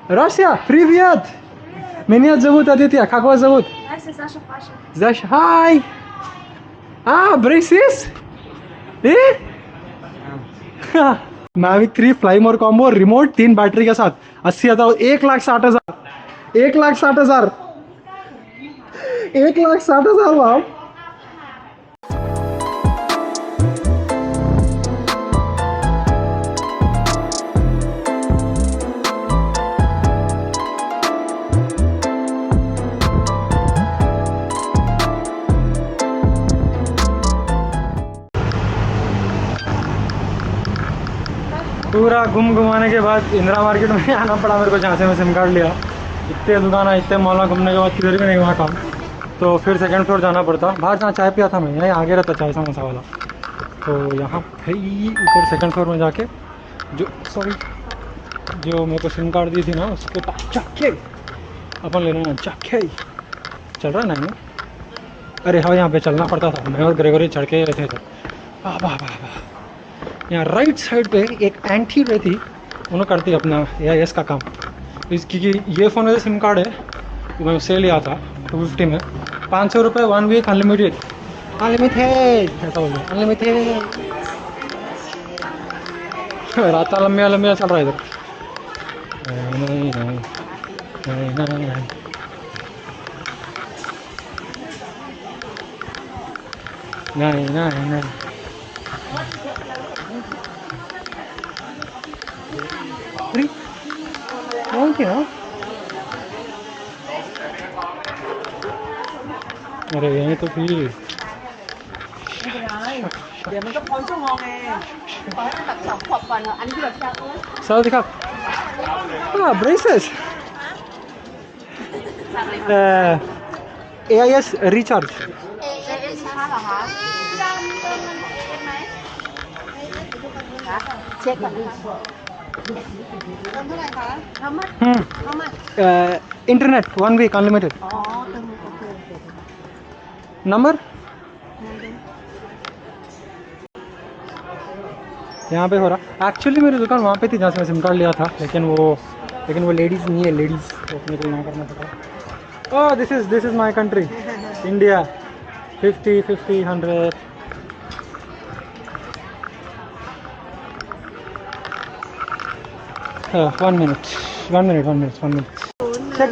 Russia, привет! Меня зовут Aditya, как вас зовут? Zasha, hi! Braces? Mavic 3 Fly More Combo, remote 3 battery के साथ 80,000, 1,60,000, 1,60,000, 1,60,000 वाह! पूरा घुमाने के बाद इंदिरा मार्केट में आना पड़ा मेरे को, जहाँ से मैं सिम कार्ड लिया। इतने दुकान है, इतने मॉल घूमने के बाद किधर भी नहीं हुआ काम, तो फिर सेकंड फ्लोर जाना पड़ता। बाहर जहाँ चाय पिया था मैं, यहीं आगे रहता चाय समोसा वाला, तो यहाँ फिर ऊपर सेकंड फ्लोर में जाके जो मेरे को सिम कार्ड दी थी ना, उसके पास जाके अपन लेना है। जाके चल रहा है ना? अरे हाँ, यहाँ पे चलना पड़ता था, मैं और ग्रेगोरी चढ़ के रहते थे। वाह वाह वाह वाह! यहाँ राइट साइड पे एक एंटी रहती, उन्होंने करती अपना AIS का काम। क्योंकि ये फ़ोन में सिम कार्ड है, तो मैं उससे लिया था 250 में, 500 रुपये 1 वीक अनलिमिटेड। ऐसा बोल रहे अनलिमिटेड। रात लंबिया लंबिया चल रहा है इधर। नहीं नहीं नहीं नहीं नहीं नहीं नहीं नहीं। Thank you. अरे यहीं तो थी। เดี๋ยวมันก็พ้นชั่วโมงไงขอให้มันแบบ2 ขวบก่อนเนอะอันนี้คือแบบจะ Saudi Cup. Braces. AIS recharge. AIS ช้าเหรอคะเติมเงินเองไหมเช็คก่อนนะคะเติมเท่าไหร่คะhow much how much Internet 1 week unlimited. อ๋อเติมโอเค Number? यहाँ पे हो रहा। एक्चुअली मेरी दुकान वहाँ पे थी जहाँ से मैं सिम कार्ड लिया था, लेकिन वो लेडीज़ नहीं है, लेडीज़ तो अपने को यहाँ करना पड़ा। Oh this is my country India. 50 50 100। One minute.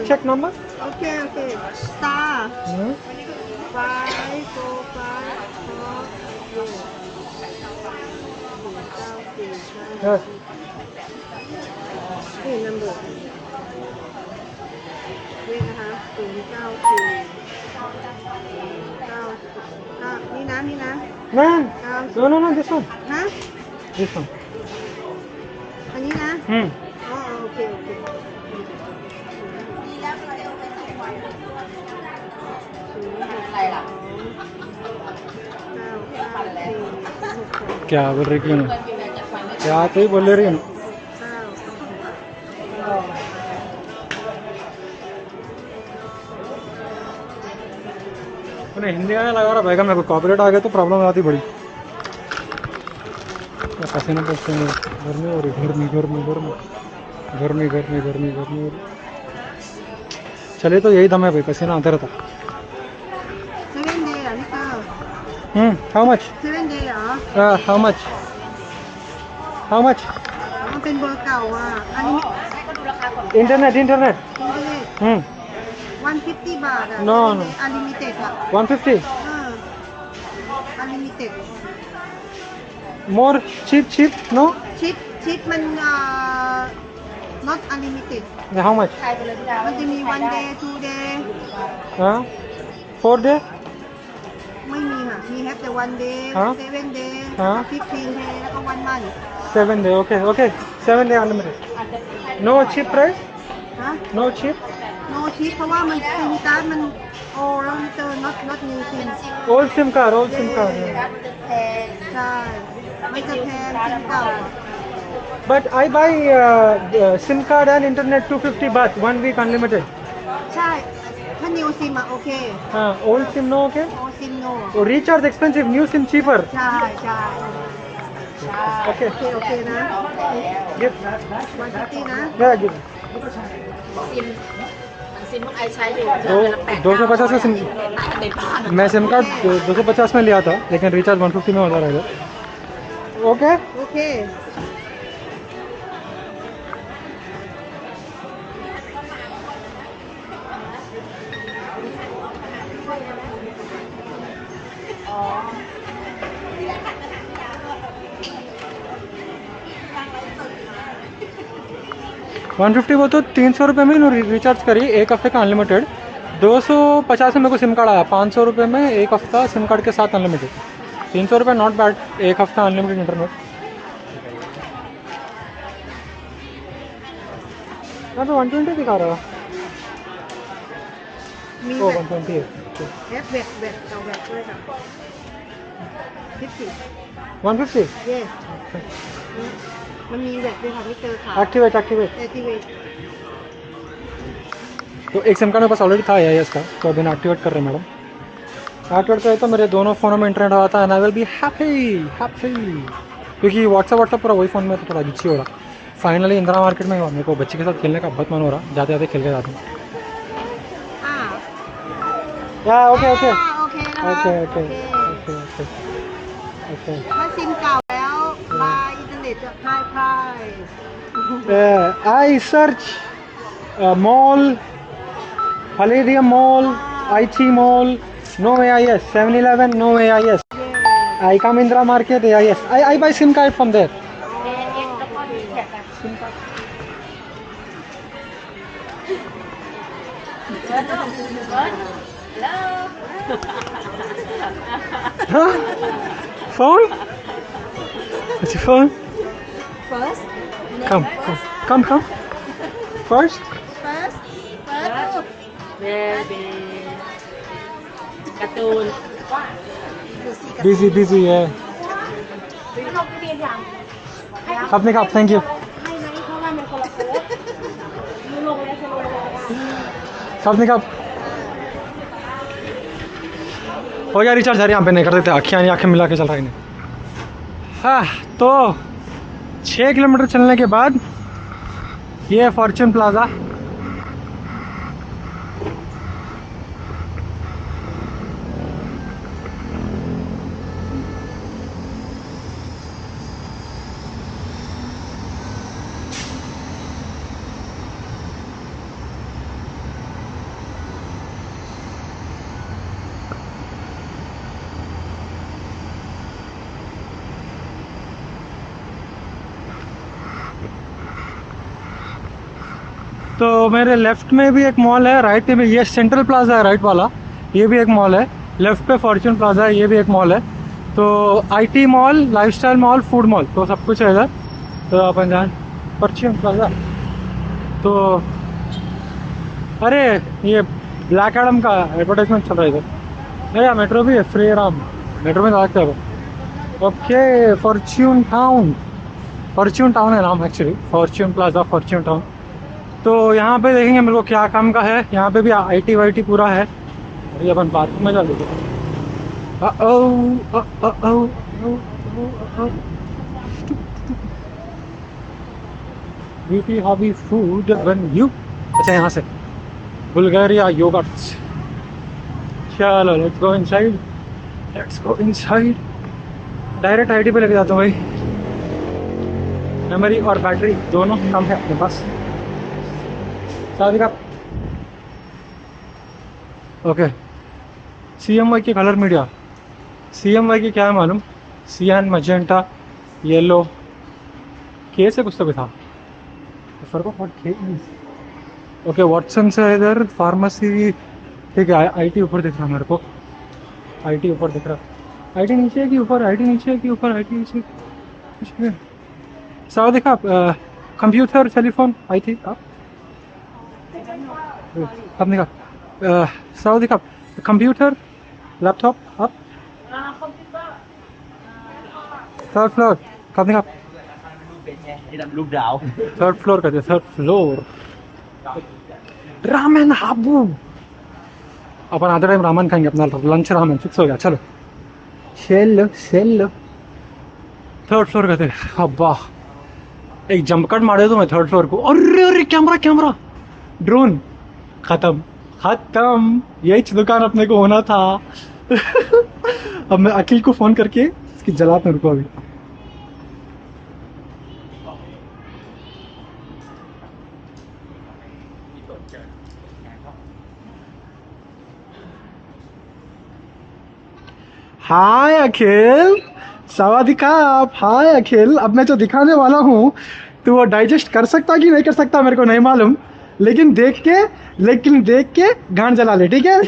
Check number. Okay star 5 4 5 Yes.นี่ number นี่นะคะ094 9นี่นะ Man. No, this one. ฮะ This one. อันนี้นะอ๋อโอเคดีแล้วเราจะเอาไป2 วันอะไรล่ะक्या बोल रही क्यों? क्या तो ही बोल रही है। उन्हें हिंदी आने लगा रहा भाई, मेरे को कॉपीराइट आ गया तो प्रॉब्लम आती बड़ी। पसीना पड़ते हैं, गर्मी हो रही, गर्मी। चले तो यही दम है भाई, पसीना आता रहता। 7 day อ่ะพี่ก้าว How much? 7 day เหรอ How much? มันเป็นเบอร์เก่าอ่ะอันนี้ให้ก็ดูราคาก่อน Internet 150 บาทอ่ะ No unlimited อ่ะ 150 unlimited more cheap no ชิปมันnot unlimited how much ขายไปเลยพี่ดาวมันจะมี 1 day 2 day 4 day ไม่มีค่ะมีแค่แต่ 1 day 7 day 15 day แล้วก็ 1 month 7 day okay 7 day unlimited no cheap price ฮะ no cheap no cheap เพราะว่ามันซิมการ์ดมันโอ้แล้วมันเจอ not new sim old sim card ใช่มันจะแพงซิมเก่า but I buy sim card and internet 250 baht 1 week unlimited ใช่ถ้า new sim อ่ะโอเค old sim no okay old sim no recharge expensive new sim cheaper ใช่ okay โอเคนะ give 150นะ yeah give SIM सिमของไอใช้อยู่ तो 250 का सिमในบ้าน मैं SIM card 250 में लिया था लेकिन recharge 150 में होता रहेगा ओके โอเค 150 वो तो 300 रुपये में रिचार्ज करी एक हफ्ते का अनलिमिटेड 250 में मेरे को सिम कार्ड आया 500 रुपये में एक हफ्ता सिम कार्ड के साथ अनलिमिटेड 300 रुपये नॉट बैड एक हफ्ता अनलिमिटेड इंटरनेट यहाँ पे 120 दिखा रहा มี ओ แบต 120 है แอปแบตแบตเอาแบตด้วยค่ะคิดผิด 150 เย่มันมีแบตด้วยค่ะไม่เจอค่ะ एक्टिवेट แอคทีเวท तो एक सिम कार्ड मेरे पास ऑलरेडी था AIS का तो अभी एक्टिवेट कर रहे हैं मैडम एक्टिवेट करें तो मेरे दोनों फ़ोनों में इंटरनेट आता है and I will be happy happy क्योंकि व्हाट्सअप पूरा वही फ़ोन में तो थोड़ा गिच्छी हो रहा फाइनली इंदिरा मार्केट में मेरे को बच्चे के साथ खेलने का बहुत मन हो रहा जाते जाते खेल के जाते हैं อ่า या okay okay โอเคนะคะ okay โอ okay เค okay okay okay ถ้าซิมเก่าแล้วบายอินเทอร์เน็ตจะไฮไพรส์ I search mall Palladium Mall IT Mall no AIS 7-Eleven no AIS I come Indira Market AIS I buy SIM card from there huh? Phone? What's your phone? first Come First? first baby การ์ตูน Busy yeah ขนมเปียกอย่าง Kapni kap thank you ให้ไหมเพราะว่ามันคนละโค้ดยูลงแล้วจะลงแล้ว Kapni kap हो गया recharge यार यहाँ पे नहीं कर देते आँखें मिला के चल रहा है इन्हें हाँ तो 6 किलोमीटर चलने के बाद ये है फॉर्च्यून प्लाजा तो मेरे लेफ्ट में भी एक मॉल है राइट में भी ये सेंट्रल प्लाजा है राइट वाला ये भी एक मॉल है लेफ्ट पे फॉर्च्यून प्लाजा है ये भी एक मॉल है तो IT mall lifestyle mall food mall तो सब कुछ है इधर तो अपन जान फॉर्च्यून प्लाजा तो अरे ये ब्लैक एडम का एडवर्टाइजमेंट चल रहा है इधर अरे मेट्रो भी है फ्री राम मेट्रो में जाते हैं ओके फॉर्च्यून टाउन है नाम actually Fortune plaza Fortune town तो यहाँ पे देखेंगे मेरे को क्या काम का है यहाँ पे भी आईटी वाईटी पूरा है अरे अपन बात में जा लेते beauty hobby food one you अच्छा यहाँ से बुल्गारिया योगर्ट्स चलो let's go inside direct IT पे लेके जाता हूँ भाई मेमोरी और बैटरी दोनों कम है अपने पास शादी का ओके CMY की कलर मीडिया CMY की क्या है मालूम सियान मजेंटा येलो के से कुछ तो भी था ओके वॉटसन से इधर फार्मेसी ठीक है आईटी ऊपर दिख रहा है मेरे को आईटी ऊपर दिख रहा आईटी नीचे है कि ऊपर आईटी नीचे है कि ऊपर आईटी नीचे कुछ नहीं साव देखा कंप्यूटर टेलीफोन आई थी आप देखा साव देखा कंप्यूटर लैपटॉप आप थर्ड फ्लोर कब देखा थर्ड फ्लोर कहते थर्ड फ्लोर रामेन हाबू अपन आधे टाइम रामेन खाएंगे अपना लंच रामेन फिक्स हो गया चलो सेल थर्ड फ्लोर कहते अब्बा एक जंप कट मारे तो मैं थर्ड फ्लोर को अरे कैमरा ड्रोन खत्म खत्म, यही दुकान अपने को होना था। अब मैं अखिल को फोन करके इसकी जलाता रुको अभी। हाय अखिल, सवादिका। हाय अखिल, अब मैं जो दिखाने वाला हूँ तो वो डाइजेस्ट कर सकता कि नहीं कर सकता मेरे को नहीं मालूम, लेकिन देख के गांड जला ले, ठीक है?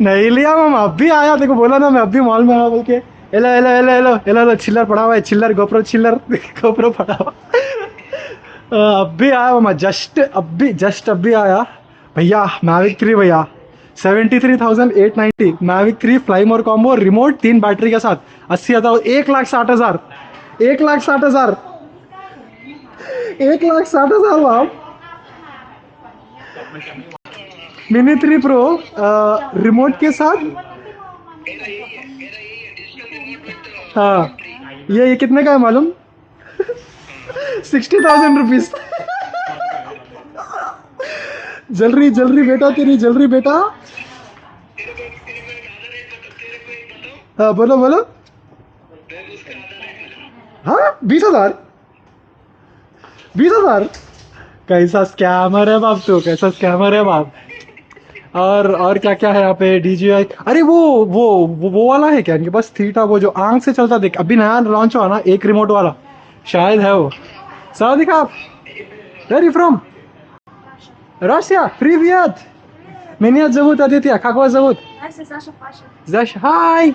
नहीं लिया मामा, अब भी आया, देखो बोला ना मैं अब भी मॉल में आया बोल के। Hello hello hello hello hello hello, चिल्लर पड़ा हुआ है, चिल्लर गोप्रो चिल्लर। गोप्रो पड़ा हुआ। अब भी आया मामा, जस्ट अब भी आया भैया। मैविक 3 भैया, 73,890 मैविक 3 फ्लाई मोर कॉम्बो रिमोट 3 बैटरी के साथ 80,000, 1,60,000, 1,60,000, 1,60,000 बाप। मिनी 3 प्रो रिमोट के साथ। हाँ, ये कितने का है मालूम? 60,000 रुपीज। जल रही बेटा, तेरी जल रही बेटा। हाँ बोलो बोलो। हाँ 20,000, 20,000। कैसा स्कैमर है बाप तू, कैसा स्कैमर है बाप। और क्या क्या है यहाँ पे? DJI, अरे वो वाला है क्या इनके पास? थीटा, वो जो आंख से चलता, देख अभी नया लॉन्च हुआ ना एक रिमोट वाला, शायद है वो। सर दिखा आप, where you from? Russia, привет, меня зовут Aditya, как вас зовут? Саша, hi.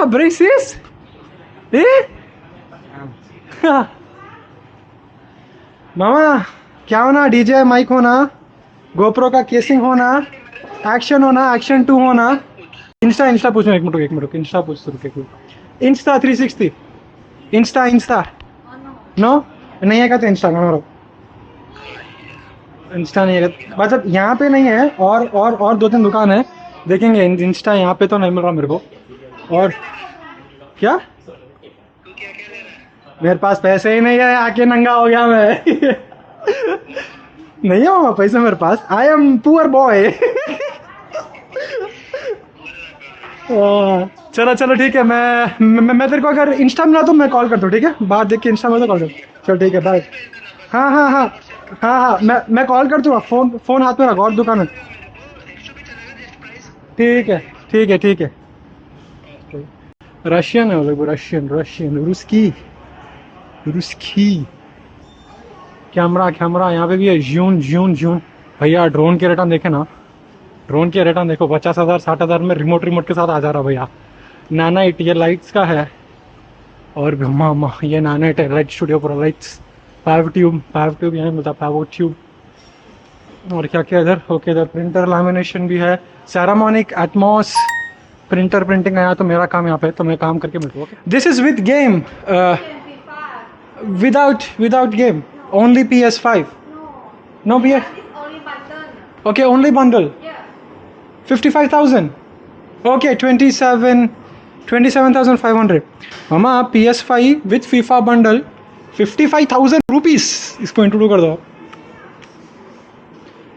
ब्रेसिस मामा, क्या होना? DJI माइक होना, गोप्रो का केसिंग होना, एक्शन होना, एक्शन 2 होना। इंस्टा पूछो, एक मिनट इंस्टा पूछ, इंस्टा 360, इंस्टा नो, नहीं है क्या? तो इंस्टा नो, इंस्टा नहीं है, मतलब यहाँ पे नहीं है, और 2-3 दुकान है, देखेंगे। इंस्टा यहाँ पे तो नहीं मिल रहा मेरे को। और क्या, मेरे पास पैसे ही नहीं है, आके नंगा हो गया मैं। नहीं है मामा पैसे मेरे पास, आई एम पुअर बॉय। चलो चलो ठीक है, मैं तेरे को अगर इंस्टा मिला तो मैं कॉल करता हूँ, ठीक है? बात देख के इंस्टा में तो कॉल कर। चलो ठीक है, बाय। हाँ हाँ हाँ हाँ हाँ, मैं कॉल कर दूँगा, फोन हाथ में रखो और दुकान में। ठीक है ठीक है ठीक है। रशियन है वो लोग, रशियन रूसकी, रूसकी। कैमरा यहाँ पे भी है, जून। भैया ड्रोन के रिटर्न देखे ना, ड्रोन के रिटर्न देखो, 50,000 60,000 में रिमोट के साथ आ जा रहा भैया। नानाइट ये लाइट्स का है, और मामा ये नानाइट है, light studio pro lights, 5 tube यहाँ मिलता, 5 ट्यूब। और क्या क्या इधर? ओके, इधर प्रिंटर लैमिनेशन भी है, सेरामोनिक एटमॉस प्रिंटिंग आया तो मेरा काम यहाँ पे, तो मैं काम करके मिलूँ। This is with game, without game, only PS5? No PS, okay only bundle, 55,000, okay 27,500 मामा। PS5 with FIFA bundle 55,000 rupees, इसको इंट्रोड्यूस कर दो।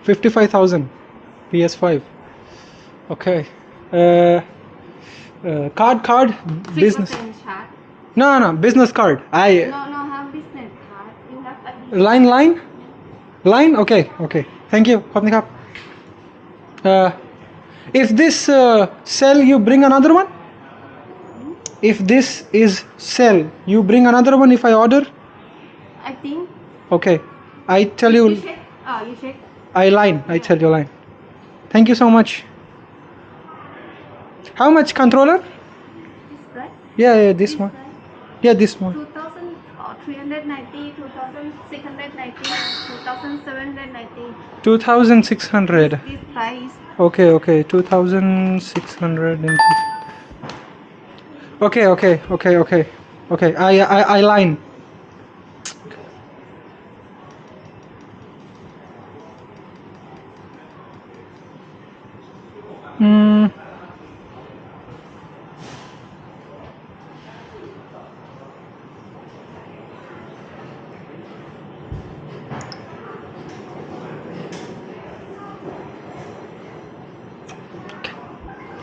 55,000 PS5, okay. Card business, no business card, I have business card. You have a line, okay, thank you, Khopnik Khop. If this sell, you bring another one. If this is sell, you bring another one if I order. I think. Okay, I tell you. You check. You check. I tell you line. Thank you so much. How much controller? This price. Yeah, this one. Price. Yeah, this one. 2,390, 2,690, 2,790. 2,600. This price. Okay, 2,600. Okay. I line.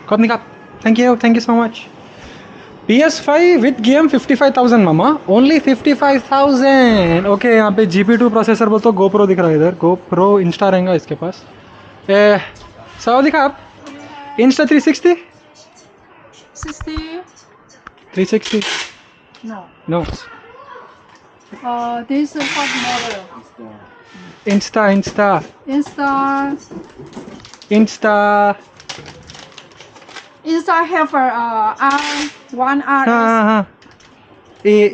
Company Cup. Thank you so much. PS5 with game 55,000 mama. Only 55,000. Okay, यहाँ पे GP2 processor बोल तो GoPro दिख रहा है इधर. GoPro Insta रहेगा इसके पास. सवाल दिखा आप. Insta 360. 60. 360. No. No. This is what model? Insta. Insta have one RS.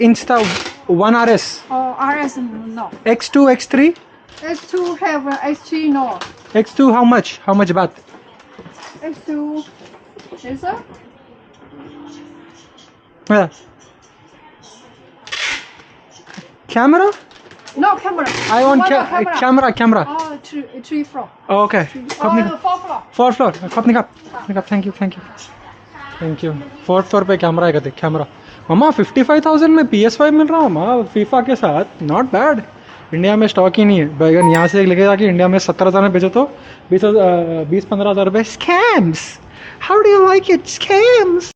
Insta 1RS. RS no. X2, X3. X2 have X3 no. X2 how much? How much baht? X2 this one? Yeah. Camera? No camera. I want camera. Oh, three floor. Oh, okay. Fourth floor. Fourth floor. Company Cup. Thank you. Fourth floor पे camera है कहते camera. मामा 55,000 में PS5 मिल रहा है मामा FIFA के साथ. Not bad. India में stock ही नहीं है. बैगन यहाँ से लेके जाके इंडिया में 17,000 में बेचो तो 20-15,000 रुपए. Scams. How do you like it? Scams.